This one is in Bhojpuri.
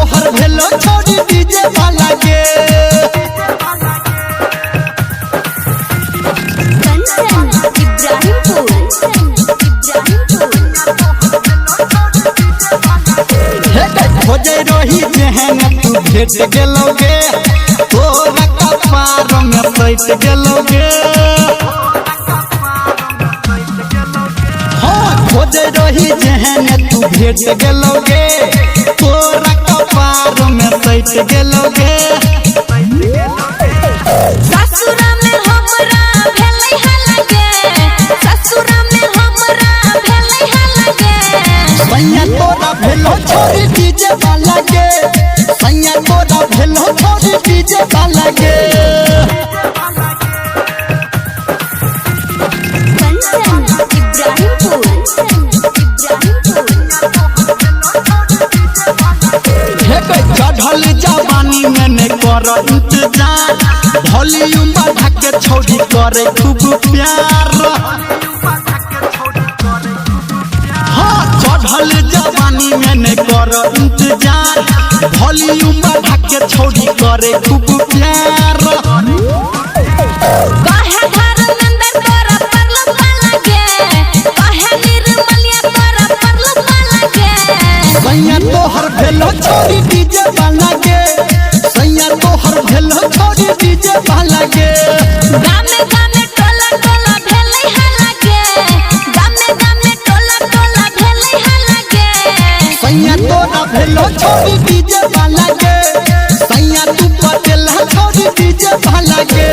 तोहर भेलो छोड़ी डीजे वाला के खोजे रही जहन तू भेट गेलोगे तोरा कपार में सैट गेलोगे खोजे रही जहन तू भेट गेलोगे तोरा कपार में सैट गेलोगे ससुरा में हमरा भेलै हलगे ससुरा में हमरा भेलै हलगे सैया तोरा भेलो छोड़ी डीजे वाला के सैया तोरा भेलो छोड़ी डीजे वाला के चढ़ल जवानी में ने कर इंतजार वॉल्यूम बढ़ा के छोड़ी करे खूब प्यार हाँ चढ़ल जवानी में ने कर इंतजार वॉल्यूम बढ़ा के छोड़ी करे खूब प्यार काहे धर्मेंद्र तोरा परलो लगे काहे निर्मलिया तोरा परलो लगे सैया तोहर भेलो छोड़ी डीजे वाला के सैया तोहर भेलो छोड़ी डीजे वाला के गामे गामे टोला टोला भेलै हलगे गामे गामे टोला टोला भेलै हलगे सैया तोरा भेलो छोड़ी डीजे वाला के सैया तू पटेल छोड़ी डीजे वाला के।